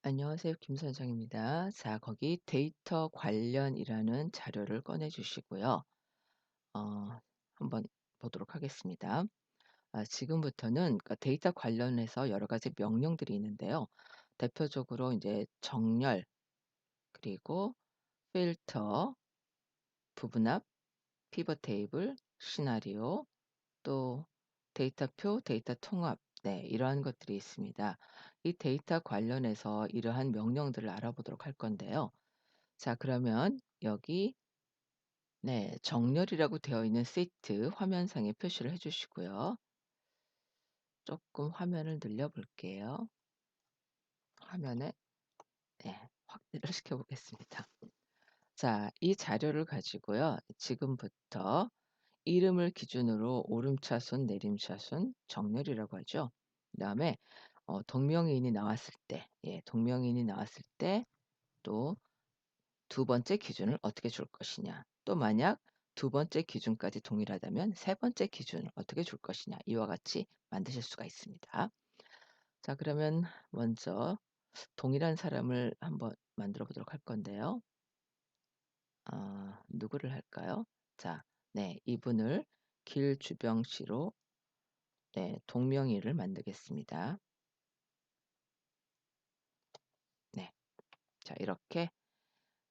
안녕하세요. 김 선생입니다. 자, 거기 데이터 관련이라는 자료를 꺼내 주시고요. 한번 보도록 하겠습니다. 지금부터는 그러니까 데이터 관련해서 여러 가지 명령들이 있는데요. 대표적으로 이제 정렬, 그리고 필터, 부분합, 피벗 테이블, 시나리오, 또 데이터표, 데이터 통합, 네, 이러한 것들이 있습니다. 이 데이터 관련해서 이러한 명령들을 알아보도록 할 건데요. 자, 그러면 여기, 네, 정렬이라고 되어 있는 시트 화면상에 표시를 해 주시고요. 조금 화면을 늘려 볼게요. 화면에, 네, 확대를 시켜 보겠습니다. 자, 이 자료를 가지고요. 지금부터 이름을 기준으로 오름차순, 내림차순, 정렬이라고 하죠. 그다음에 동명이인이 나왔을 때, 예, 동명이인이 나왔을 때 또 두 번째 기준을 어떻게 줄 것이냐. 또 만약 두 번째 기준까지 동일하다면 세 번째 기준을 어떻게 줄 것이냐. 이와 같이 만드실 수가 있습니다. 자, 그러면 먼저 동일한 사람을 한번 만들어 보도록 할 건데요. 누구를 할까요? 자, 네, 이분을 길주병 씨로, 네, 동명이를 만들겠습니다. 네. 자, 이렇게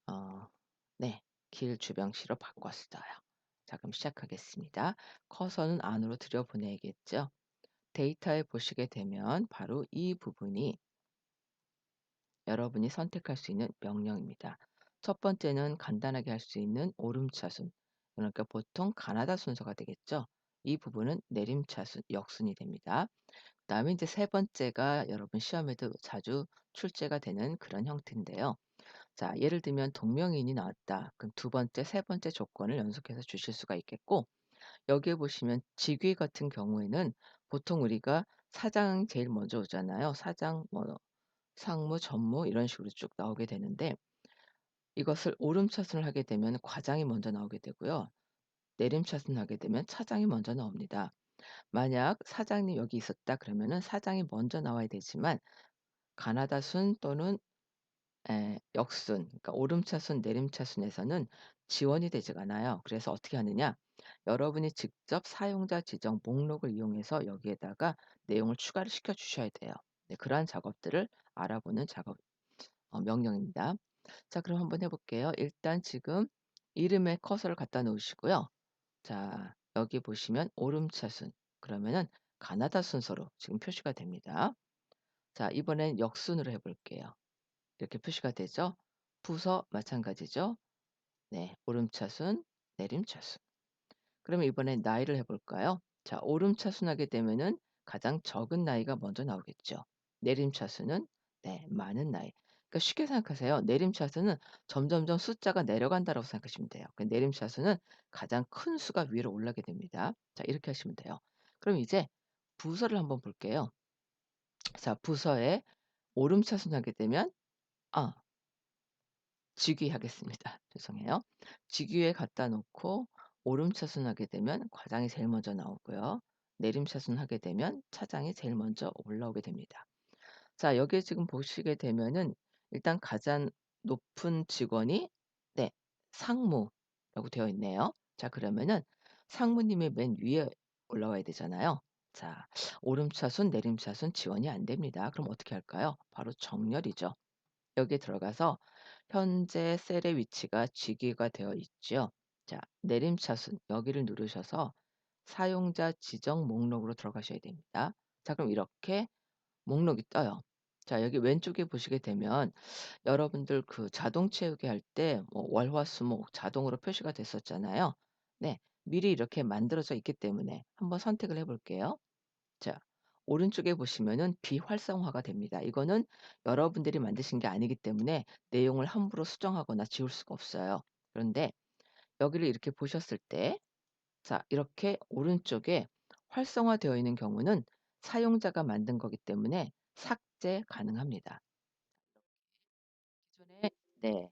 어 네, 길주병 씨로 바꿨어요. 자, 그럼 시작하겠습니다. 커서는 안으로 들여보내야겠죠. 데이터에 보시게 되면 바로 이 부분이 여러분이 선택할 수 있는 명령입니다. 첫 번째는 간단하게 할 수 있는 오름차순, 그러니까 보통 가나다 순서가 되겠죠. 이 부분은 내림차순, 역순이 됩니다. 그다음에 이제 세 번째가 여러분 시험에도 자주 출제가 되는 그런 형태인데요. 자, 예를 들면 동명이인이 나왔다. 그럼 두 번째, 세 번째 조건을 연속해서 주실 수가 있겠고, 여기에 보시면 직위 같은 경우에는 보통 우리가 사장 제일 먼저 오잖아요. 사장, 뭐 상무, 전무 이런 식으로 쭉 나오게 되는데, 이것을 오름차순을 하게 되면 과장이 먼저 나오게 되고요. 내림차순 하게 되면 차장이 먼저 나옵니다. 만약 사장님 여기 있었다 그러면은 사장이 먼저 나와야 되지만 가나다순 또는 역순, 그러니까 오름차순, 내림차순에서는 지원이 되지가 않아요. 그래서 어떻게 하느냐? 여러분이 직접 사용자 지정 목록을 이용해서 여기에다가 내용을 추가를 시켜 주셔야 돼요. 네, 그러한 작업들을 알아보는 작업 명령입니다. 자, 그럼 한번 해 볼게요. 일단 지금 이름에 커서를 갖다 놓으시고요. 자, 여기 보시면 오름차순, 그러면은 가나다 순서로 지금 표시가 됩니다. 자, 이번엔 역순으로 해 볼게요. 이렇게 표시가 되죠. 부서 마찬가지죠. 네. 오름차순, 내림차순. 그러면 이번엔 나이를 해 볼까요? 자, 오름차순하게 되면은 가장 적은 나이가 먼저 나오겠죠. 내림차순은, 네, 많은 나이. 그러니까 쉽게 생각하세요. 내림차순은 점점점 숫자가 내려간다라고 생각하시면 돼요. 그 내림차순은 가장 큰 수가 위로 올라가게 됩니다. 자, 이렇게 하시면 돼요. 그럼 이제 부서를 한번 볼게요. 자, 부서에 오름차순하게 되면 아 직위하겠습니다. 죄송해요. 직위에 갖다 놓고 오름차순하게 되면 과장이 제일 먼저 나오고요. 내림차순 하게 되면 차장이 제일 먼저 올라오게 됩니다. 자, 여기에 지금 보시게 되면은 일단 가장 높은 직원이, 네, 상무라고 되어 있네요. 자, 그러면은 상무님의 맨 위에 올라와야 되잖아요. 자, 오름차순, 내림차순 지원이 안 됩니다. 그럼 어떻게 할까요? 바로 정렬이죠. 여기에 들어가서 현재 셀의 위치가 직위가 되어 있죠. 자, 내림차순 여기를 누르셔서 사용자 지정 목록으로 들어가셔야 됩니다. 자, 그럼 이렇게 목록이 떠요. 자, 여기 왼쪽에 보시게 되면 여러분들 그 자동 채우기 할 때 뭐 월화수목 자동으로 표시가 됐었잖아요. 네. 미리 이렇게 만들어져 있기 때문에 한번 선택을 해 볼게요. 자, 오른쪽에 보시면은 비활성화가 됩니다. 이거는 여러분들이 만드신 게 아니기 때문에 내용을 함부로 수정하거나 지울 수가 없어요. 그런데 여기를 이렇게 보셨을 때, 자, 이렇게 오른쪽에 활성화되어 있는 경우는 사용자가 만든 거기 때문에 삭제 가능합니다. 기존에, 네,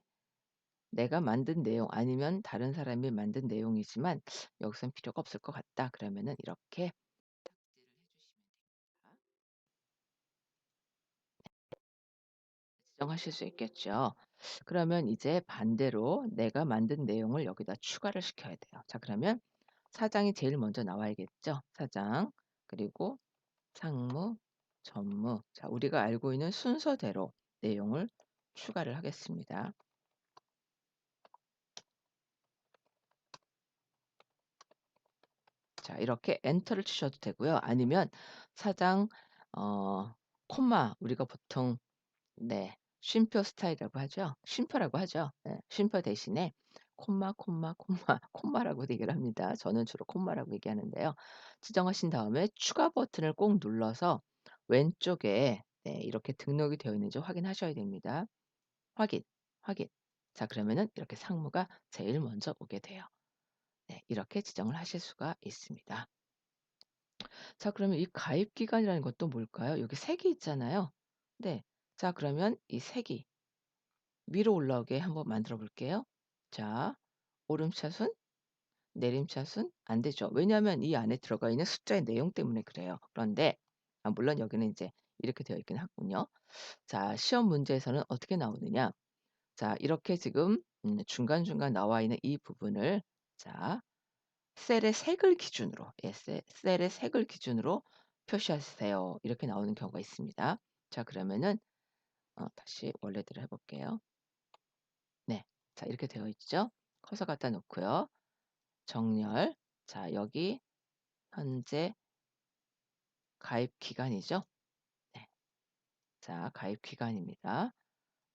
내가 만든 내용 아니면 다른 사람이 만든 내용이지만 여기선 필요가 없을 것 같다. 그러면은 이렇게 삭제를 해 주시면 됩니다. 하실 수 있겠죠. 그러면 이제 반대로 내가 만든 내용을 여기다 추가를 시켜야 돼요. 자 그러면 사장이 제일 먼저 나와야겠죠. 사장, 그리고 상무, 전무. 자 우리가 알고 있는 순서대로 내용을 추가를 하겠습니다. 자 이렇게 엔터를 치셔도 되고요. 아니면 사장 어 콤마 우리가 보통 네 쉼표 스타일이라고 하죠. 쉼표라고 하죠. 예. 쉼표 대신에 콤마, 콤마, 콤마, 콤마라고 얘기를 합니다. 저는 주로 콤마라고 얘기하는데요. 지정하신 다음에 추가 버튼을 꼭 눌러서 왼쪽에 네 이렇게 등록이 되어 있는지 확인하셔야 됩니다. 확인, 확인. 자 그러면은 이렇게 상무가 제일 먼저 오게 돼요. 네 이렇게 지정을 하실 수가 있습니다. 자 그러면 이 가입 기간이라는 것도 뭘까요? 여기 색이 있잖아요. 네. 자 그러면 이 색이 위로 올라오게 한번 만들어 볼게요. 자 오름차순, 내림차순 안 되죠. 왜냐하면 이 안에 들어가 있는 숫자의 내용 때문에 그래요. 그런데 물론 여기는 인제 이렇게 되어 있긴 하군요. 자 시험 문제에서는 어떻게 나오느냐. 자 이렇게 지금 중간중간 나와 있는 이 부분을 자 셀의 색을 기준으로 예 셀의 색을 기준으로 표시하세요. 이렇게 나오는 경우가 있습니다. 자 그러면은 다시 원래대로 해 볼게요. 네. 자 이렇게 되어 있죠. 커서 갖다 놓고요. 정렬. 자 여기 현재 가입 기간이죠. 네. 자 가입 기간입니다.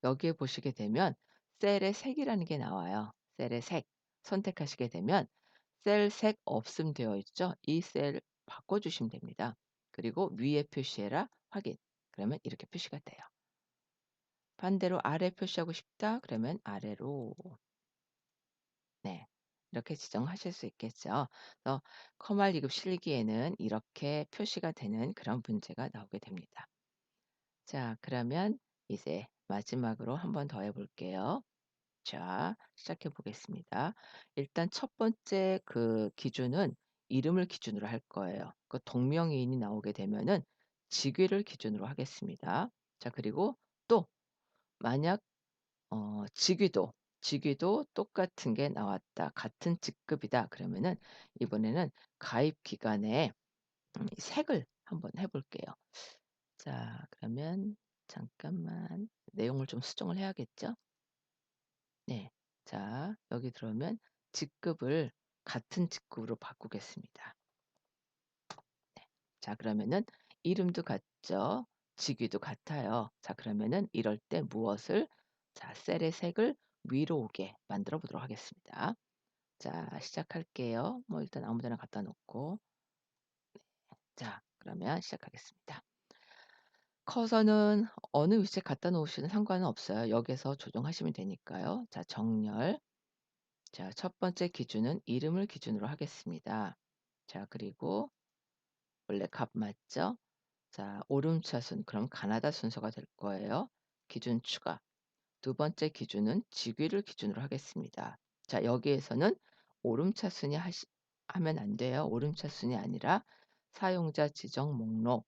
여기에 보시게 되면 셀의 색이라는 게 나와요. 셀의 색 선택하시게 되면 셀 색 없음 되어 있죠. 이 셀 바꿔 주시면 됩니다. 그리고 "위에 표시해라." 확인. 그러면 이렇게 표시가 돼요. 반대로 "아래 표시하고 싶다." 그러면 아래로 네. 이렇게 지정하실 수 있겠죠. 그래서 커말 2급 실기에는 이렇게 표시가 되는 그런 문제가 나오게 됩니다. 자 그러면 이제 마지막으로 한번 더 해 볼게요. 자 시작해 보겠습니다. 일단 첫 번째 그 기준은 이름을 기준으로 할 거예요. 그 동명이인이 나오게 되면은 직위를 기준으로 하겠습니다. 자 그리고 또 만약 직위도 똑같은 게 나왔다. 같은 직급이다. 그러면은 이번에는 가입 기간에 이 색을 한번 해 볼게요. 자 그러면 잠깐만 내용을 좀 수정을 해야겠죠? 네. 자 여기 들어오면 직급을 같은 직급으로 바꾸겠습니다. 자 그러면은 이름도 같죠. 직위도 같아요. 자 그러면은 이럴 때 무엇을 자 셀의 색을 위로 오게 만들어 보도록 하겠습니다. 자 시작할게요. 뭐 일단 아무 데나 갖다 놓고 자 그러면 시작하겠습니다. 커서는 어느 위치에 갖다 놓으시든 상관은 없어요. 여기서 조정하시면 되니까요. 자 정렬. 자 첫 번째 기준은 이름을 기준으로 하겠습니다. 자 그리고 원래 값 맞죠? 자 오름차순 그럼 가나다 순서가 될 거예요. 기준 추가. 두 번째 기준은 직위를 기준으로 하겠습니다. 자 여기에서는 오름차순이 하면 안 돼요. 오름차순이 아니라 사용자 지정 목록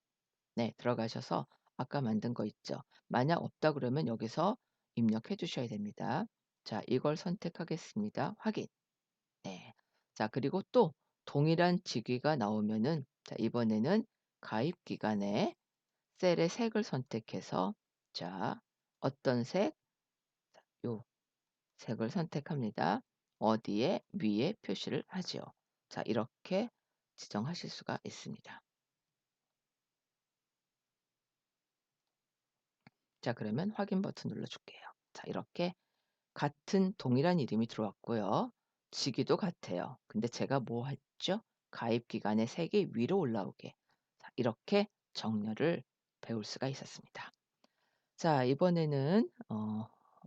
네 들어가셔서 아까 만든 거 있죠. 만약 없다 그러면 여기서 입력해 주셔야 됩니다. 자 이걸 선택하겠습니다. 확인. 네. 자 그리고 또 동일한 직위가 나오면은 자 이번에는 가입 기간에 셀의 색을 선택해서 자 어떤 색? 요 색을 선택합니다. 어디에? 위에 표시를 하지요. 자 이렇게 지정하실 수가 있습니다. 자 그러면 확인 버튼 눌러 줄게요. 자 이렇게 같은 동일한 이름이 들어왔고요. 직위도 같아요. 근데 제가 뭐 했죠? 가입 기간의 색이 위로 올라오게. 자 이렇게 정렬을 배울 수가 있었습니다. 자 이번에는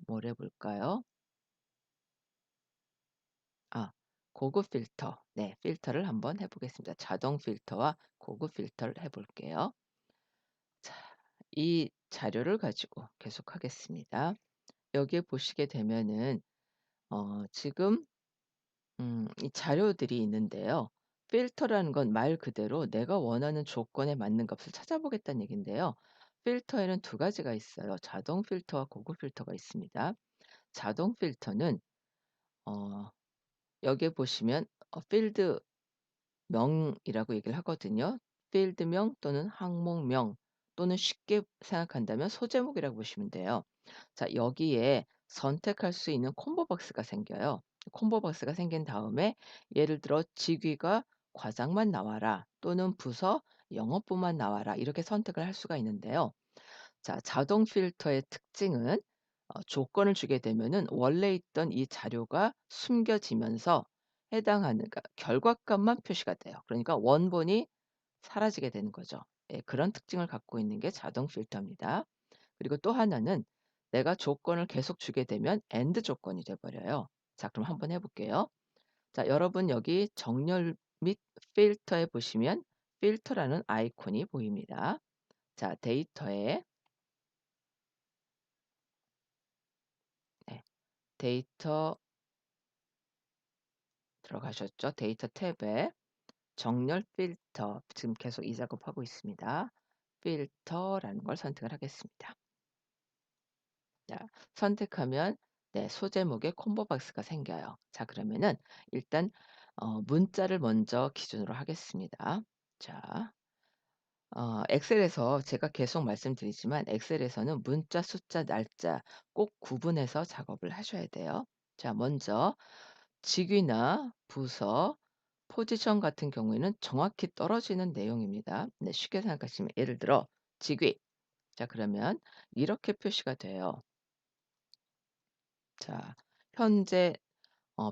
뭘 해 볼까요? 아 고급 필터. 네 필터를 한번 해 보겠습니다. 자동 필터와 고급 필터를 해 볼게요. 자 이 자료를 가지고 계속하겠습니다. 여기에 보시게 되면은 지금 이 자료들이 있는데요. 필터라는 건 말 그대로 내가 원하는 조건에 맞는 값을 찾아보겠다는 얘긴데요. 필터에는 두 가지가 있어요. 자동 필터와 고급 필터가 있습니다. 자동 필터는 어 여기에 보시면 필드 명이라고 얘기를 하거든요. 필드명 또는 항목명 또는 쉽게 생각한다면 소제목이라고 보시면 돼요. 자, 여기에 선택할 수 있는 콤보 박스가 생겨요. 콤보 박스가 생긴 다음에 예를 들어 직위가 과장만 나와라 또는 부서 영어부만 나와라 이렇게 선택을 할 수가 있는데요. 자, 자동 필터의 특징은 조건을 주게 되면은 원래 있던 이 자료가 숨겨지면서 해당하는, 그러니까 결과값만 표시가 돼요. 그러니까 원본이 사라지게 되는 거죠. 예, 그런 특징을 갖고 있는 게 자동 필터입니다. 그리고 또 하나는 내가 조건을 계속 주게 되면 엔드 조건이 돼 버려요. 자, 그럼 한번 해 볼게요. 자, 여러분 여기 정렬 및 필터에 보시면 필터라는 아이콘이 보입니다. 자, 데이터에, 네, 데이터 들어가셨죠? 데이터 탭에 정렬 필터, 지금 계속 이 작업하고 있습니다. 필터라는 걸 선택을 하겠습니다. 자, 선택하면 네, 소제목에 콤보 박스가 생겨요. 자, 그러면은 일단 문자를 먼저 기준으로 하겠습니다. 자, 엑셀에서 제가 계속 말씀드리지만 엑셀에서는 문자, 숫자, 날짜 꼭 구분해서 작업을 하셔야 돼요. 자, 먼저 직위나 부서, 포지션 같은 경우에는 정확히 떨어지는 내용입니다. 네, 쉽게 생각하시면 예를 들어 직위. 자, 그러면 이렇게 표시가 돼요. 자, 현재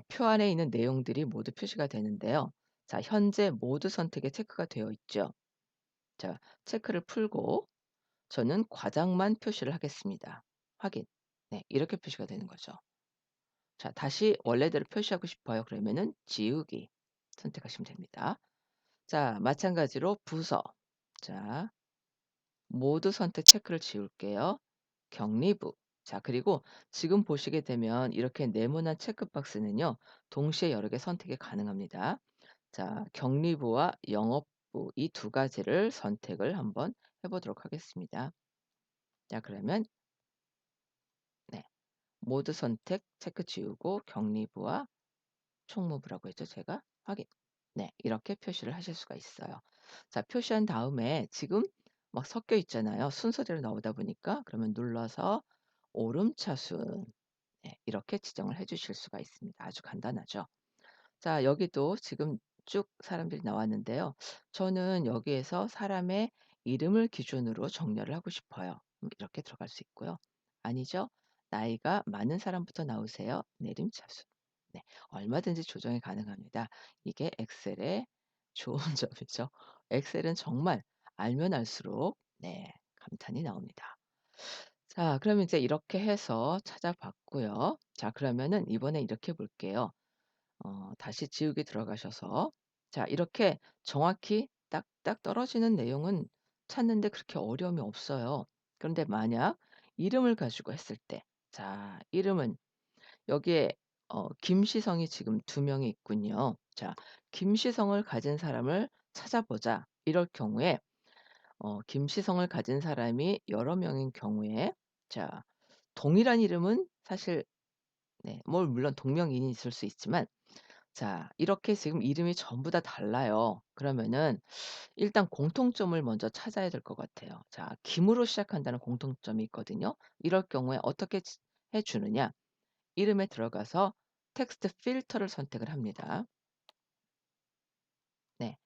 표 안에 있는 내용들이 모두 표시가 되는데요. 자, 현재 모두 선택에 체크가 되어 있죠. 자, 체크를 풀고 저는 과장만 표시를 하겠습니다. 확인. 네, 이렇게 표시가 되는 거죠. 자, 다시 원래대로 표시하고 싶어요. 그러면은 지우기 선택하시면 됩니다. 자, 마찬가지로 부서. 자, 모두 선택 체크를 지울게요. 격리부. 자, 그리고 지금 보시게 되면 이렇게 네모난 체크박스는요, 동시에 여러 개 선택이 가능합니다. 자, 격리부와 영업부 이 두 가지를 선택을 한번 해 보도록 하겠습니다. 자, 그러면 네. 모두 선택 체크 지우고 격리부와 총무부라고 했죠, 제가? 확인. 네. 이렇게 표시를 하실 수가 있어요. 자, 표시한 다음에 지금 막 섞여 있잖아요. 순서대로 나오다 보니까. 그러면 눌러서 오름차순, 네, 이렇게 지정을 해 주실 수가 있습니다. 아주 간단하죠. 자, 여기도 지금 쭉 사람들이 나왔는데요. 저는 여기에서 사람의 이름을 기준으로 정렬을 하고 싶어요. 이렇게 들어갈 수 있고요. 아니죠? 나이가 많은 사람부터 나오세요. 내림차순. 네, 얼마든지 조정이 가능합니다. 이게 엑셀의 좋은 점이죠. 엑셀은 정말 알면 알수록 네, 감탄이 나옵니다. 자, 그러면 이제 이렇게 해서 찾아봤고요. 자, 그러면은 이번에 이렇게 볼게요. 다시 지우개 들어가셔서 자, 이렇게 정확히 딱딱 떨어지는 내용은 찾는데 그렇게 어려움이 없어요. 그런데 만약 이름을 가지고 했을 때, 자, 이름은 여기에 김시성이 지금 두 명이 있군요. 자, 김시성을 가진 사람을 찾아보자. 이럴 경우에 김시성을 가진 사람이 여러 명인 경우에 자, 동일한 이름은 사실 네, 뭐 물론 동명이인이 있을 수 있지만 자, 이렇게 지금 이름이 전부 다 달라요. 그러면은 일단 공통점을 먼저 찾아야 될 것 같아요. 자, 김으로 시작한다는 공통점이 있거든요. 이럴 경우에 어떻게 해 주느냐? 이름에 들어가서 텍스트 필터를 선택을 합니다. 네.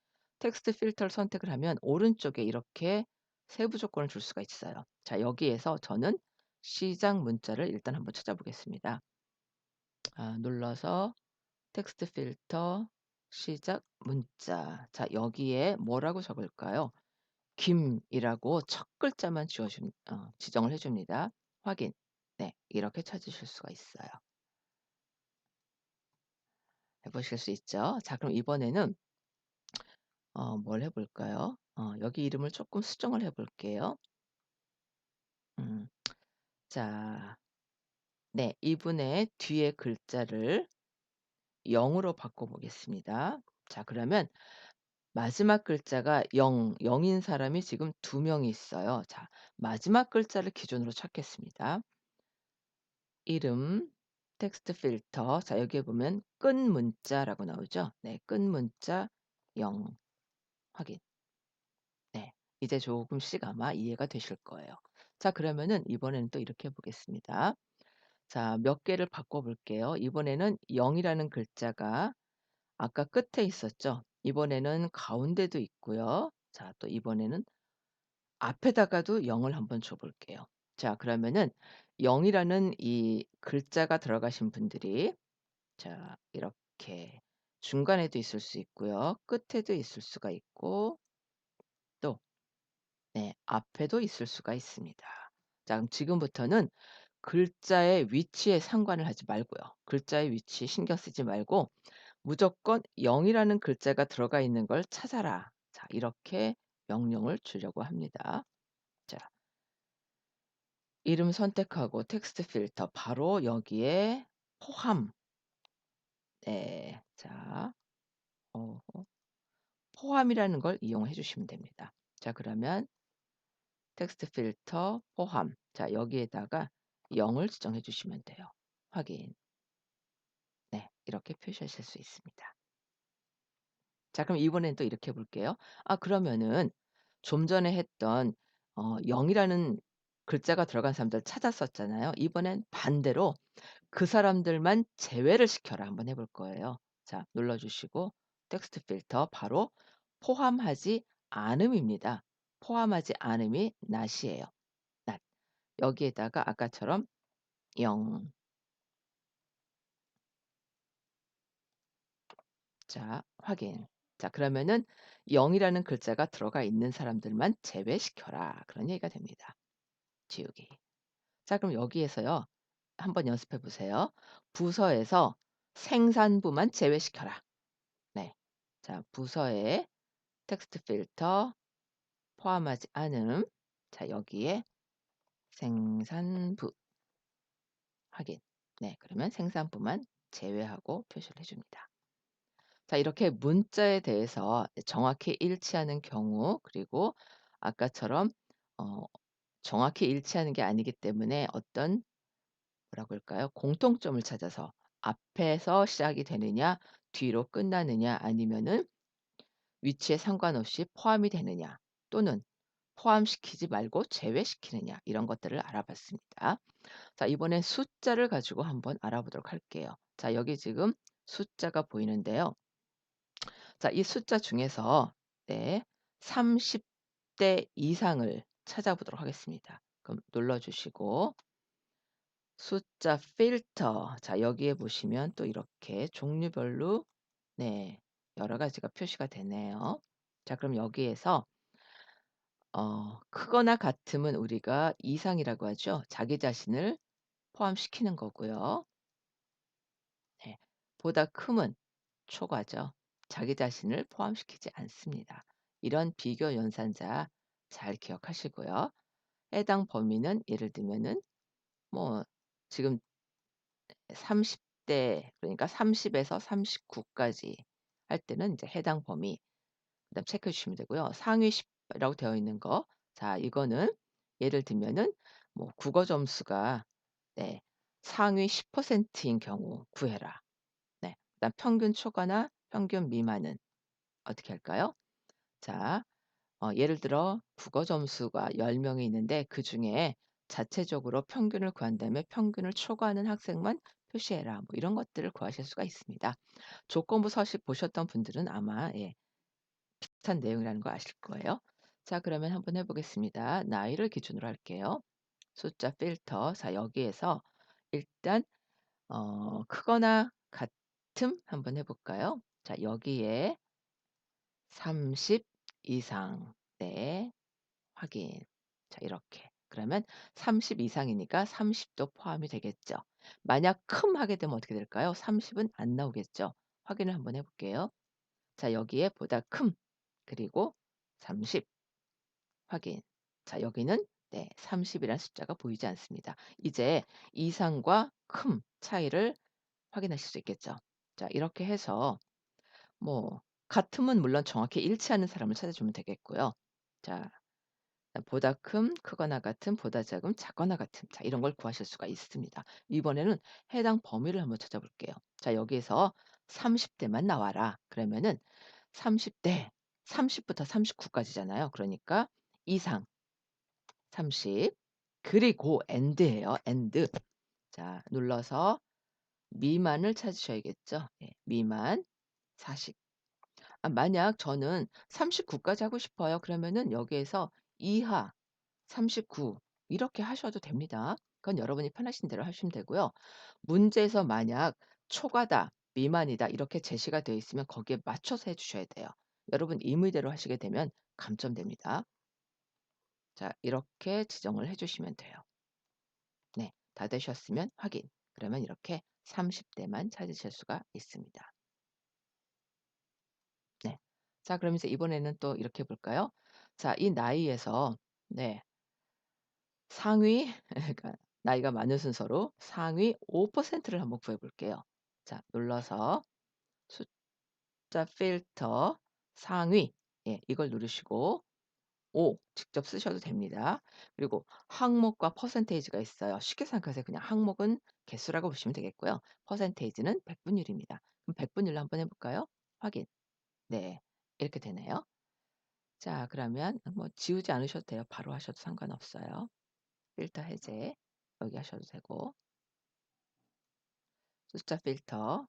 텍스트 필터를 선택을 하면 오른쪽에 이렇게 세부 조건을 줄 수가 있어요. 자, 여기에서 저는 시작 문자를 일단 한번 찾아보겠습니다. 눌러서 텍스트 필터 시작 문자. 자, 여기에 뭐라고 적을까요? 김이라고 첫 글자만 지정을 해 줍니다. 확인. 네. 이렇게 찾으실 수가 있어요. 해 보실 수 있죠. 자, 그럼 이번에는 뭘 해 볼까요? 여기 이름을 조금 수정을 해 볼게요. 음. 자, 네. 이분의 뒤에 글자를 0 으로 바꿔 보겠습니다. 자, 그러면 마지막 글자가 0인 사람이 지금 2 명이 있어요. 자, 마지막 글자를 기준으로 찾겠습니다. 이름, 텍스트 필터. 자, 여기에 보면 끝 문자라고 나오죠. 네. 끝 문자 0 확인. 네. 이제 조금씩 아마 이해가 되실 거예요. 자, 그러면은 이번에는 또 이렇게 해 보겠습니다. 자, 몇 개를 바꿔 볼게요. 이번에는 0 이라는 글자가 아까 끝에 있었죠. 이번에는 가운데도 있고요. 자, 또 이번에는 앞에다가도 0을 한번 줘 볼게요. 자, 그러면은 0 이라는 이 글자가 들어가신 분들이, 자, 이렇게 중간에도 있을 수 있고요. 끝에도 있을 수가 있고, 또 네, 앞에도 있을 수가 있습니다. 자, 그럼 지금부터는 글자의 위치에 상관을 하지 말고요. 글자의 위치에 신경 쓰지 말고 무조건 0 이라는 글자가 들어가 있는 걸 찾아라. 자, 이렇게 명령을 주려고 합니다. 자, 이름 선택하고 텍스트 필터 바로 여기에 포함. 네. 자, 어 포함이라는 걸 이용해 주시면 됩니다. 자, 그러면 텍스트 필터 포함. 자, 여기에다가 0을 지정해 주시면 돼요. 확인. 네. 이렇게 표시하실 수 있습니다. 자, 그럼 이번엔 또 이렇게 해 볼게요. 아, 그러면은 좀 전에 했던 0 이라는 글자가 들어간 사람들 찾았었잖아요. 이번엔 반대로 그 사람들만 제외를 시켜라 한번 해볼 거예요. 자, 눌러 주시고 텍스트 필터 바로 포함하지 않음입니다. 포함하지 않음이 not이에요. not. 여기에다가 아까처럼 0. 자, 확인. 자, 그러면은 0 이라는 글자가 들어가 있는 사람들만 제외시켜라. 그런 얘기가 됩니다. 지우기. 자, 그럼 여기에서요, 한번 연습해 보세요. 부서에서 생산부만 제외시켜라. 네. 자, 부서에 텍스트 필터 포함하지 않음. 자, 여기에 생산부 확인. 네. 그러면 생산부만 제외하고 표시를 해 줍니다. 자, 이렇게 문자에 대해서 정확히 일치하는 경우, 그리고 아까처럼 어 정확히 일치하는 게 아니기 때문에 어떤, 뭐라고 할까요? 공통점을 찾아서 앞에서 시작이 되느냐, 뒤로 끝나느냐, 아니면은 위치에 상관없이 포함이 되느냐, 또는 포함시키지 말고 제외시키느냐, 이런 것들을 알아봤습니다. 자, 이번엔 숫자를 가지고 한번 알아보도록 할게요. 자, 여기 지금 숫자가 보이는데요. 자, 이 숫자 중에서 네, 30대 이상을 찾아보도록 하겠습니다. 그럼 눌러 주시고 숫자 필터. 자, 여기에 보시면 또 이렇게 종류별로 네, 여러 가지가 표시가 되네요. 자, 그럼 여기에서 크거나 같음은 우리가 이상이라고 하죠. 자기 자신을 포함시키는 거고요. 네. 보다 크면 초과죠. 자기 자신을 포함시키지 않습니다. 이런 비교 연산자 잘 기억하시고요. 해당 범위는 예를 들면은 뭐 지금 30대, 그러니까 30 에서 39 까지 할 때는 이제 해당 범위 그다음 체크해 주시면 되고요. 상위 10 이라고 되어 있는 거, 자, 이거는 예를 들면은 뭐 국어 점수가 네, 상위 10% 인 경우 구해라. 네. 그다음 평균 초과나 평균 미만은 어떻게 할까요? 자, 예를 들어 국어 점수가 10 명이 있는데 그중에 자체적으로 평균을 구한다면 평균을 초과하는 학생만 표시해라. 뭐 이런 것들을 구하실 수가 있습니다. 조건부 서식 보셨던 분들은 아마 예, 비슷한 내용이라는 거 아실 거예요. 자, 그러면 한번 해 보겠습니다. 나이를 기준으로 할게요. 숫자 필터. 자, 여기에서 일단 크거나 같음 한번 해 볼까요? 자, 여기에 30 이상. 네. 확인. 자, 이렇게. 그러면 30 이상이니까 30도 포함이 되겠죠. 만약 큼 하게 되면 어떻게 될까요? 30은 안 나오겠죠. 확인을 한번 해 볼게요. 자, 여기에 보다 큼 그리고 30 확인. 자, 여기는 네, 30 이라는 숫자가 보이지 않습니다. 이제 이상과 큼 차이를 확인하실 수 있겠죠. 자, 이렇게 해서 뭐 같으면 물론 정확히 일치하는 사람을 찾아주면 되겠고요. 자, 보다 큼, 크거나 같은, 보다 작음, 작거나 같은. 자, 이런 걸 구하실 수가 있습니다. 이번에는 해당 범위를 한번 찾아볼게요. 자, 여기에서 30 대만 나와라. 그러면은 30대 30 부터 39 까지잖아요. 그러니까 이상 30 그리고 AND예요. AND. 자, 눌러서 미만을 찾으셔야겠죠. 예. 미만 40. 만약 저는 39 까지 하고 싶어요. 그러면은 여기에서 이하 39 이렇게 하셔도 됩니다. 그건 여러분이 편하신 대로 하시면 되고요. 문제에서 만약 초과다, 미만이다 이렇게 제시가 되어 있으면 거기에 맞춰서 해 주셔야 돼요. 여러분 임의대로 하시게 되면 감점됩니다. 자, 이렇게 지정을 해 주시면 돼요. 네. 다 되셨으면 확인. 그러면 이렇게 30 대만 찾으실 수가 있습니다. 네. 자, 그럼 이제 이번에는 또 이렇게 해 볼까요? 자, 이 나이에서 네. 상위 그러니까 나이가 많은 순서로 상위 5%를 한번 구해 볼게요. 자, 눌러서 숫자 필터 상위 예 이걸 누르시고 5 직접 쓰셔도 됩니다. 그리고 항목과 퍼센테이지가 있어요. 쉽게 생각하세요. 그냥 항목은 개수라고 보시면 되겠고요. 퍼센테이지는 백분율입니다. 그럼 백분율로 한번 해 볼까요? 확인. 네. 이렇게 되네요. 자, 그러면 뭐 지우지 않으셔도 돼요. 바로 하셔도 상관없어요. 필터 해제 여기 하셔도 되고 숫자 필터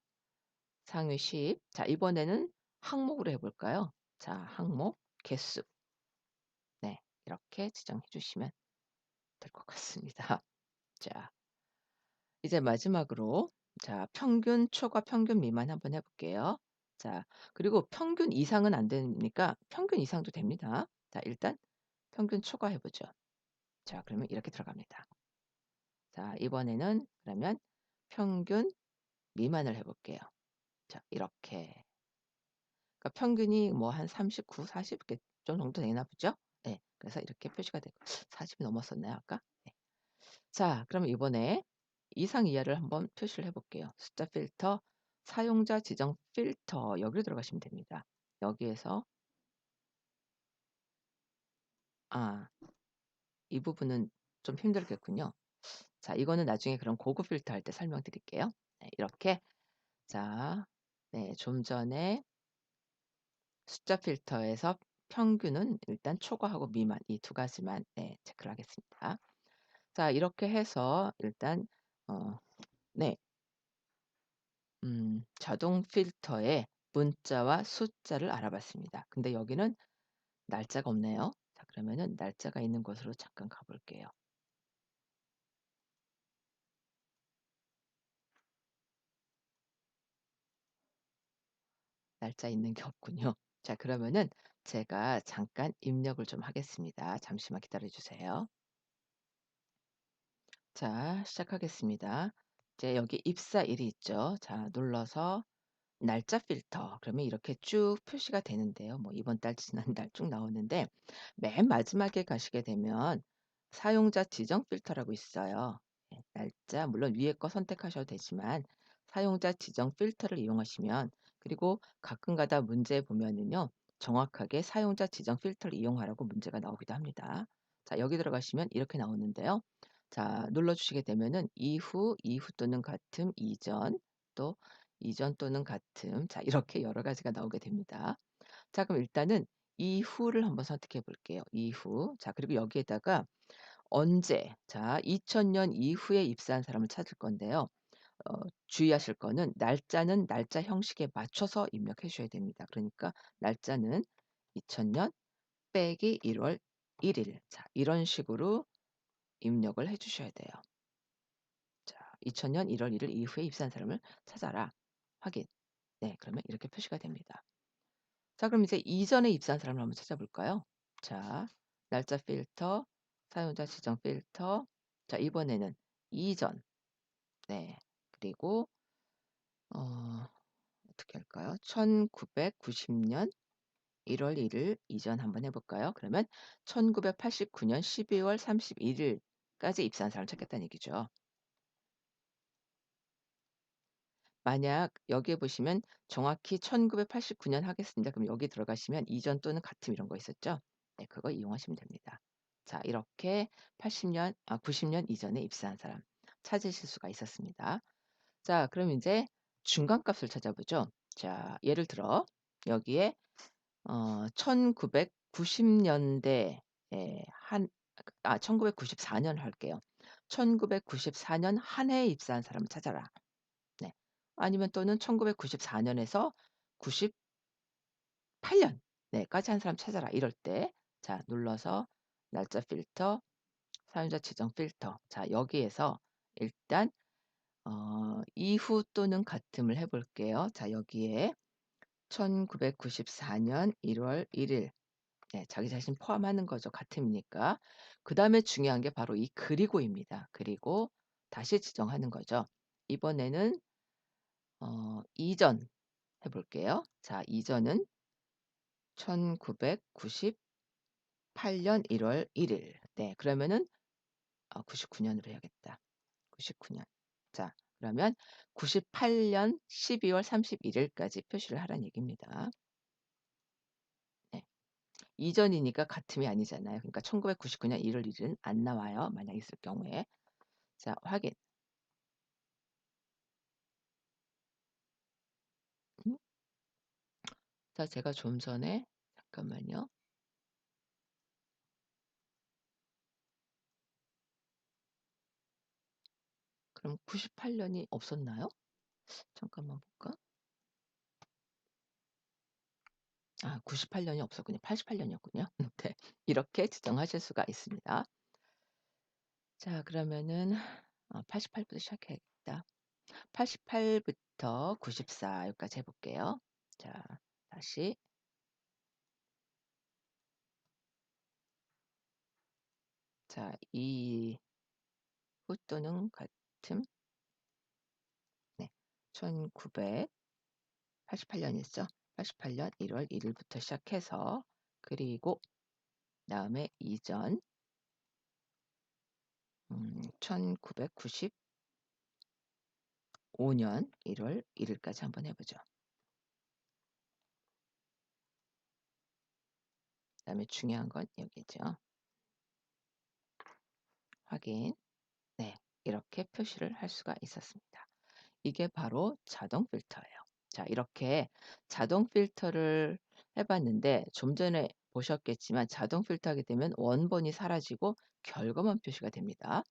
상위 10. 자, 이번에는 항목으로 해 볼까요? 자, 항목 개수. 네. 이렇게 지정해 주시면 될 것 같습니다. 자, 이제 마지막으로 자, 평균 초과 평균 미만 한번 해 볼게요. 자, 그리고 평균 이상은 안 되니까 평균 이상도 됩니다. 자, 일단 평균 초과 해 보죠. 자, 그러면 이렇게 들어갑니다. 자, 이번에는 그러면 평균 미만을 해 볼게요. 자, 이렇게. 그러니까 평균이 뭐 한 39, 40 이렇게 좀 정도 되나 보죠? 네. 그래서 이렇게 표시가 되고 40이 넘었었나요 아까? 네. 자, 그럼 이번에 이상 이하를 한번 표시를 해 볼게요. 숫자 필터, 사용자 지정 필터 여기로 들어가시면 됩니다. 여기에서 아 이 부분은 좀 힘들겠군요. 자, 이거는 나중에 그럼 고급 필터 할 때 설명드릴게요. 네, 이렇게 자 네 좀 전에 숫자 필터에서 평균은 일단 초과하고 미만 이 두 가지만 네 체크를 하겠습니다. 자, 이렇게 해서 일단 어 네 자동 필터에 문자와 숫자를 알아봤습니다. 근데 여기는 날짜가 없네요. 자, 그러면은 날짜가 있는 곳으로 잠깐 가 볼게요. 날짜 있는 게 없군요. 자, 그러면은 제가 잠깐 입력을 좀 하겠습니다. 잠시만 기다려 주세요. 자, 시작하겠습니다. 이제 여기 입사일이 있죠. 자, 눌러서 날짜 필터 그러면 이렇게 쭉 표시가 되는데요. 뭐 이번 달, 지난달 쭉 나오는데 맨 마지막에 가시게 되면 사용자 지정 필터라고 있어요. 예, 날짜 물론 위에 거 선택하셔도 되지만 사용자 지정 필터를 이용하시면 그리고 가끔가다 문제 보면은요. 정확하게 사용자 지정 필터를 이용하라고 문제가 나오기도 합니다. 자, 여기 들어가시면 이렇게 나오는데요. 자, 눌러 주시게 되면은 이후 또는 같음, 이전 또 이전 또는 같음. 자, 이렇게 여러 가지가 나오게 됩니다. 자, 그럼 일단은 이후를 한번 선택해 볼게요. 이후. 자, 그리고 여기에다가 언제 자 2000년 이후에 입사한 사람을 찾을 건데요. 주의하실 거는 날짜는 날짜 형식에 맞춰서 입력해 주셔야 됩니다. 그러니까 날짜는 2000년 빼기 1월 1 일. 자, 이런 식으로 입력을 해 주셔야 돼요. 자, 2000년 1월 1일 이후에 입사한 사람을 찾아라. 확인. 네, 그러면 이렇게 표시가 됩니다. 자, 그럼 이제 이전에 입사한 사람을 한번 찾아볼까요? 자, 날짜 필터, 사용자 지정 필터. 자, 이번에는 이전. 네. 그리고 어떻게 할까요? 1990년 1월 1일 이전 한번 해 볼까요? 그러면 1989년 12월 31 일까지 입사한 사람을 찾겠다는 얘기죠. 만약 여기에 보시면 정확히 1989년 하겠습니다. 그럼 여기 들어가시면 이전 또는 같음 이런 거 있었죠? 네 그거 이용하시면 됩니다. 자 이렇게 80년 90년 이전에 입사한 사람 찾으실 수가 있었습니다. 자 그럼 인제 중간값을 찾아보죠. 자 예를 들어 여기에 1990 년대에 한 1994년 할게요. 1994년 한 해에 입사한 사람을 찾아라. 네. 아니면 또는 1994 년에서 98년 네 까지 한 사람 찾아라 이럴 때 자 눌러서 날짜 필터, 사용자 지정 필터 자 여기에서 일단 이후 또는 같음을 해 볼게요. 자 여기에 1994년 1월 1일 네 자기 자신 포함하는 거죠, 같음이니까. 그다음에 중요한 게 바로 이 그리고입니다. 그리고 다시 지정하는 거죠. 이번에는 이전 해 볼게요. 자 이전은 1998년 1월 1일 네 그러면은 99 년으로 해야겠다. 99 년. 자 그러면 98년 12월 31 일까지 표시를 하라는 얘기입니다. 네. 이전이니까 같음이 아니잖아요. 그러니까 1999년 1월 1 일은 안 나와요, 만약 있을 경우에. 자 확인. 음 자 제가 좀 전에 잠깐만요. 그럼 98 년이 없었나요? 잠깐만 볼까? 98 년이 없었군요. 88 년이었군요. 네. 이렇게 지정하실 수가 있습니다. 자 그러면은 88 부터 시작해야겠다. 88 부터 94 여기까지 해 볼게요. 자 다시 자 이후 또는 같음 네 1988 년이었죠. 88년 1월 1 일부터 시작해서 그리고 그다음에 이전 1995년 1월 1 일까지 한번 해 보죠. 그다음에 중요한 건 여기죠. 확인. 네. 이렇게 표시를 할 수가 있었습니다. 이게 바로 자동 필터예요. 자 이렇게 자동 필터를 해 봤는데 좀 전에 보셨겠지만 자동 필터하게 되면 원본이 사라지고 결과만 표시가 됩니다.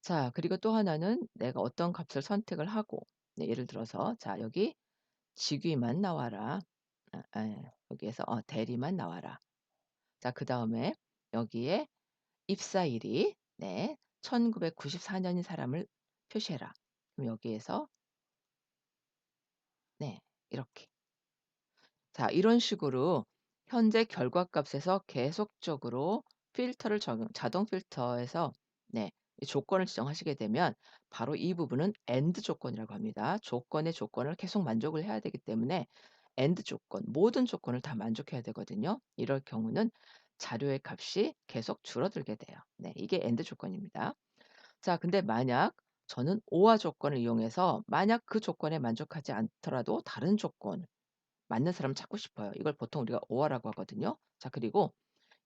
자 그리고 또 하나는 내가 어떤 값을 선택을 하고 네 예를 들어서 자 여기 직위만 나와라. 여기에서 대리만 나와라. 자 그다음에 여기에 입사일이 네 1994 년인 사람을 표시해라. 그럼 여기에서 네 이렇게 자 이런 식으로 현재 결과값에서 계속적으로 필터를 적용 자동 필터에서 네 이 조건을 지정하시게 되면 바로 이 부분은 AND 조건이라고 합니다. 조건의 조건을 계속 만족을 해야 되기 때문에 AND 조건 모든 조건을 다 만족해야 되거든요. 이럴 경우는 자료의 값이 계속 줄어들게 돼요. 네 이게 AND 조건입니다. 자 근데 만약 저는 OR 조건을 이용해서 만약 그 조건에 만족하지 않더라도 다른 조건 맞는 사람을 찾고 싶어요. 이걸 보통 우리가 OR라고 하거든요. 자 그리고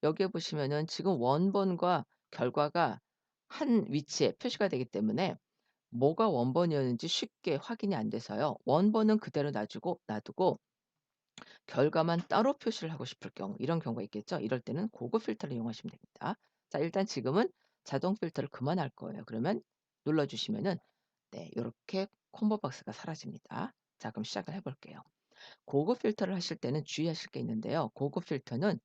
여기에 보시면은 지금 원본과 결과가 한 위치에 표시가 되기 때문에 뭐가 원본이었는지 쉽게 확인이 안 돼서요. 원본은 그대로 놔두고 결과만 따로 표시를 하고 싶을 경우 이런 경우가 있겠죠. 이럴 때는 고거 필터를 이용하시면 됩니다. 자 일단 지금은 자동 필터를 그만할 거예요. 그러면 눌러 주시면은 네 요렇게 콤보 박스가 사라집니다. 자 그럼 시작을 해 볼게요. 고급 필터를 하실 때는 주의하실 게 있는데요. 고급 필터는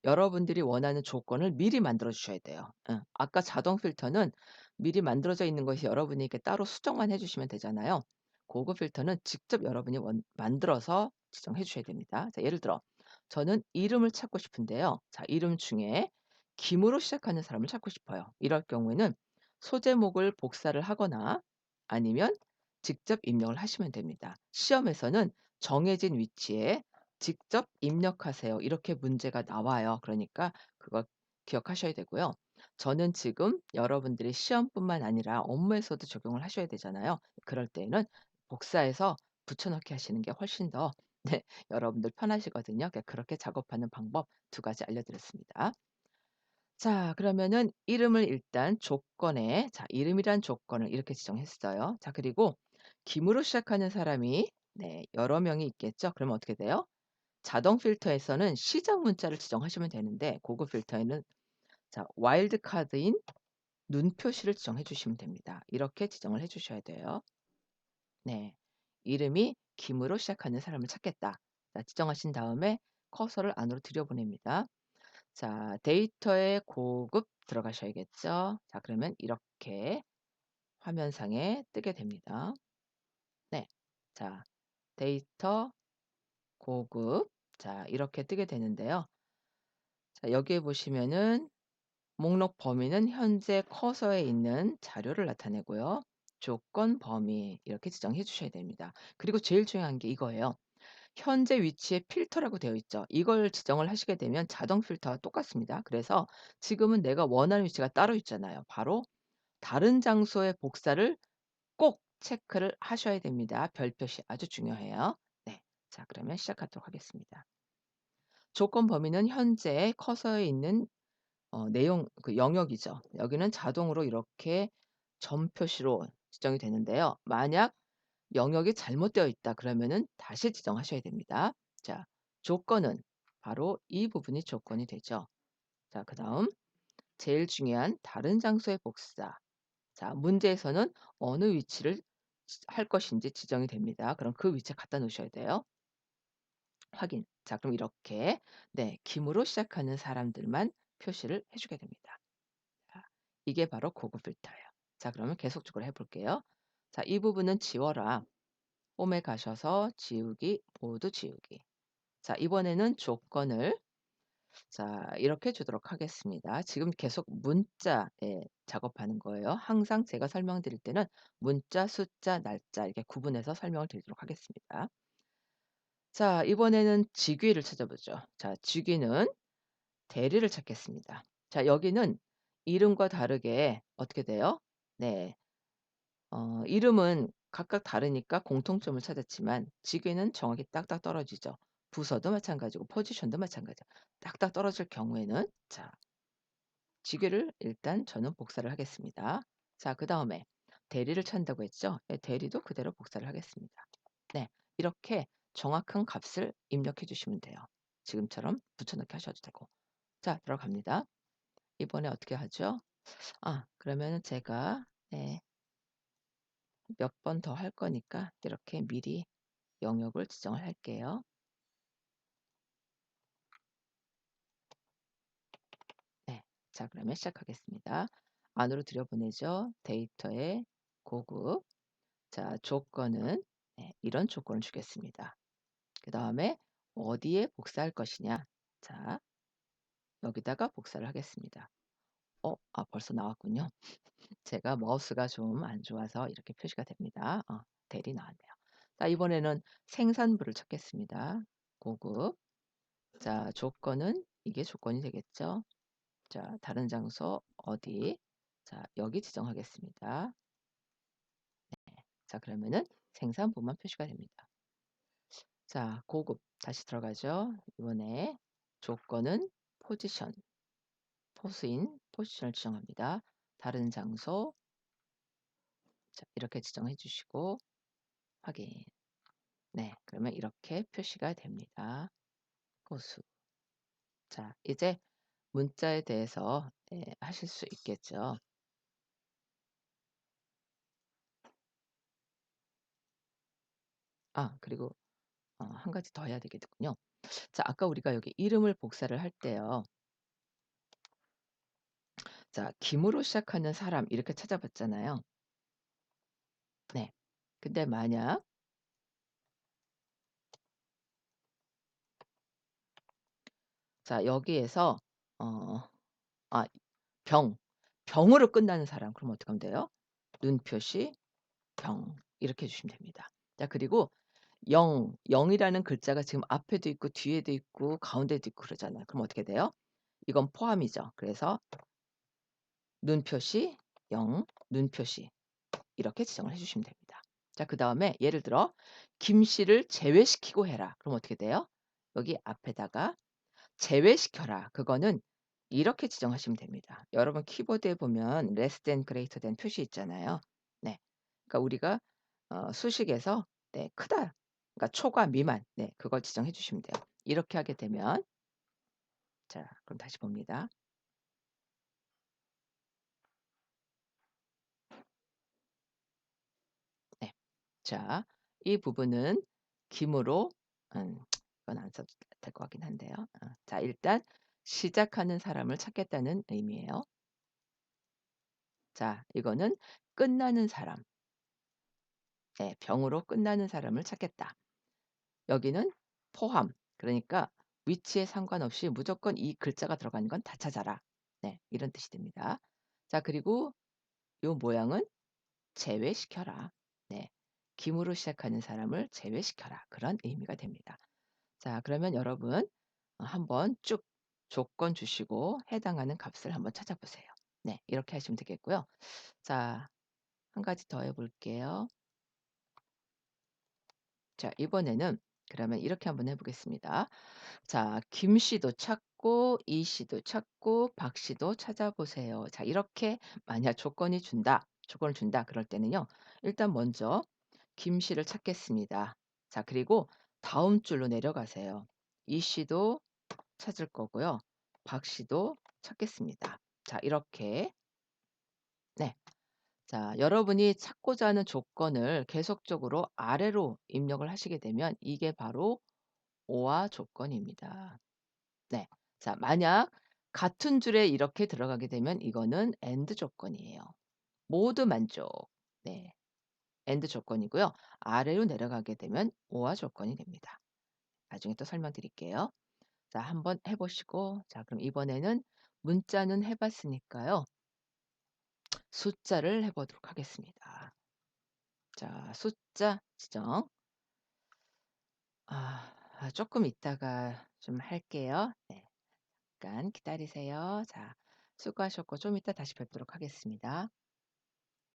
여러분들이 원하는 조건을 미리 만들어 주셔야 돼요. 아까 자동 필터는 미리 만들어져 있는 것이 여러분이 이렇게 따로 수정만 해 주시면 되잖아요. 고급 필터는 직접 여러분이 만들어서 지정해 주셔야 됩니다. 자 예를 들어 저는 이름을 찾고 싶은데요. 자 이름 중에 김으로 시작하는 사람을 찾고 싶어요. 이럴 경우에는 소제목을 복사를 하거나 아니면 직접 입력을 하시면 됩니다. 시험에서는 정해진 위치에 "직접 입력하세요." 이렇게 문제가 나와요. 그러니까 그거 기억하셔야 되고요. 저는 지금 여러분들이 시험뿐만 아니라 업무에서도 적용을 하셔야 되잖아요. 그럴 때에는 복사해서 붙여 넣기 하시는 게 훨씬 더 네 여러분들 편하시거든요. 그러니까 그렇게 작업하는 방법 두 가지 알려드렸습니다. 자 그러면은 이름을 일단 조건에 자 이름이란 조건을 이렇게 지정했어요. 자 그리고 김으로 시작하는 사람이 네 여러 명이 있겠죠. 그러면 어떻게 돼요? 자동 필터에서는 시작 문자를 지정하시면 되는데 고급 필터에는 자 와일드 카드인 눈 표시를 지정해 주시면 됩니다. 이렇게 지정을 해 주셔야 돼요. 네. 이름이 김으로 시작하는 사람을 찾겠다. 자 지정하신 다음에 커서를 안으로 들여보냅니다. 자 데이터에 고급 들어가셔야겠죠. 자 그러면 이렇게 화면상에 뜨게 됩니다. 네. 자 데이터 고급 자 이렇게 뜨게 되는데요. 자 여기에 보시면은 목록 범위는 현재 커서에 있는 자료를 나타내고요. 조건 범위 이렇게 지정해 주셔야 됩니다. 그리고 제일 중요한 게 이거예요. 현재 위치에 필터라고 되어 있죠. 이걸 지정을 하시게 되면 자동 필터와 똑같습니다. 그래서 지금은 내가 원하는 위치가 따로 있잖아요. 바로 다른 장소의 복사를 꼭 체크를 하셔야 됩니다. 별 표시 아주 중요해요. 네. 자, 그러면 시작하도록 하겠습니다. 조건 범위는 현재 커서에 있는 내용 그 영역이죠. 여기는 자동으로 이렇게 점 표시로 지정이 되는데요. 만약 영역이 잘못되어 있다 그러면은 다시 지정하셔야 됩니다. 자, 조건은 바로 이 부분이 조건이 되죠. 자, 그다음 제일 중요한 다른 장소의 복사. 자, 문제에서는 어느 위치를 할 것인지 지정이 됩니다. 그럼 그 위치에 갖다 놓으셔야 돼요. 확인. 자, 그럼 이렇게 네, 김으로 시작하는 사람들만 표시를 해 주게 됩니다. 자, 이게 바로 고급 필터예요. 자, 그러면 계속적으로 해 볼게요. 자, 이 부분은 지워라. 홈에 가셔서 지우기, 모두 지우기. 자, 이번에는 조건을 자, 이렇게 주도록 하겠습니다. 지금 계속 문자에 작업하는 거예요. 항상 제가 설명드릴 때는 문자, 숫자, 날짜 이렇게 구분해서 설명을 드리도록 하겠습니다. 자, 이번에는 직위를 찾아보죠. 자, 직위는 대리를 찾겠습니다. 자, 여기는 이름과 다르게 어떻게 돼요? 네. 이름은 각각 다르니까 공통점을 찾았지만 직위는 정확히 딱딱 떨어지죠. 부서도 마찬가지고 포지션도 마찬가지야. 딱딱 떨어질 경우에는 자 직위를 일단 저는 복사를 하겠습니다. 자 그다음에 대리를 찾는다고 했죠. 예 대리도 그대로 복사를 하겠습니다. 네. 이렇게 정확한 값을 입력해 주시면 돼요. 지금처럼 붙여 넣기 하셔도 되고. 자 들어갑니다. 이번에 어떻게 하죠? 아 그러면은 제가 네 몇 번 더 할 거니까 이렇게 미리 영역을 지정을 할게요. 네. 자 그러면 시작하겠습니다. 안으로 들여보내죠. 데이터에 고급. 자 조건은 네, 이런 조건을 주겠습니다. 그다음에 어디에 복사할 것이냐. 자 여기다가 복사를 하겠습니다. 벌써 나왔군요. 제가 마우스가 좀 안 좋아서 이렇게 표시가 됩니다. 대리 나왔네요. 자 이번에는 생산부를 찾겠습니다. 고급. 자 조건은 이게 조건이 되겠죠. 자 다른 장소 어디. 자 여기 지정하겠습니다. 자 그러면은 생산부만 표시가 됩니다. 자 고급 다시 들어가죠. 이번에 조건은 포지션, 포스인 포지션을 지정합니다. 다른 장소 자 이렇게 지정해 주시고 확인. 네 그러면 이렇게 표시가 됩니다. 호수. 자 이제 문자에 대해서 네 하실 수 있겠죠. 그리고 한 가지 더 해야 되겠군요. 자 아까 우리가 여기 이름을 복사를 할 때요. 자 김으로 시작하는 사람 이렇게 찾아봤잖아요. 네. 근데 만약 자 여기에서 어 아 병, 병으로 끝나는 사람 그럼 어떻게 하면 돼요? 눈 표시 병 이렇게 해 주시면 됩니다. 자 그리고 영이라는 글자가 지금 앞에도 있고 뒤에도 있고 가운데도 있고 그러잖아요. 그럼 어떻게 돼요? 이건 포함이죠. 그래서 눈 표시 0, 눈 표시 이렇게 지정을 해 주시면 됩니다. 자 그다음에 예를 들어 "김씨를 제외시키고 해라." 그럼 어떻게 돼요? 여기 앞에다가 "제외시켜라." 그거는 이렇게 지정하시면 됩니다. 여러분 키보드에 보면 less than greater than 표시 있잖아요. 네. 그러니까 우리가 수식에서 네 크다 그러니까 초과 미만 네 그걸 지정해 주시면 돼요. 이렇게 하게 되면 자 그럼 다시 봅니다. 네. 자 이 부분은 김으로 이건 안 써도 될 것 같긴 한데요. 자 일단 시작하는 사람을 찾겠다는 의미예요. 자 이거는 끝나는 사람 네 병으로 끝나는 사람을 찾겠다. 여기는 포함 그러니까 위치에 상관없이 무조건 이 글자가 들어가는 건 다 찾아라. 네 이런 뜻이 됩니다. 자 그리고 요 모양은 제외시켜라. 네. 김으로 시작하는 사람을 제외시켜라. 그런 의미가 됩니다. 자 그러면 여러분 한번 쭉 조건 주시고 해당하는 값을 한번 찾아보세요. 네. 이렇게 하시면 되겠고요. 자 한 가지 더 해 볼게요. 자 이번에는 그러면 이렇게 한번 해 보겠습니다. 자 김 씨도 찾고 이 씨도 찾고 박 씨도 찾아보세요. 자 이렇게 만약 조건을 준다 그럴 때는요. 일단 먼저 김 씨를 찾겠습니다. 자 그리고 다음 줄로 내려가세요. 이 씨도 찾을 거고요. 박 씨도 찾겠습니다. 자 이렇게 네. 자 여러분이 찾고자 하는 조건을 계속적으로 아래로 입력을 하시게 되면 이게 바로 오화 조건입니다. 네. 자 만약 같은 줄에 이렇게 들어가게 되면 이거는 AND 조건이에요. 모두 만족. 네. AND 조건이고요. 아래로 내려가게 되면 OR 조건이 됩니다. 나중에 또 설명드릴게요. 자 한번 해 보시고 자 그럼 이번에는 문자는 해 봤으니까요. 숫자를 해 보도록 하겠습니다. 자 숫자 지정. 쪼끔 이따가 좀 할게요. 네. 잠깐 기다리세요. 자 수고하셨고 좀 이따 다시 뵙도록 하겠습니다.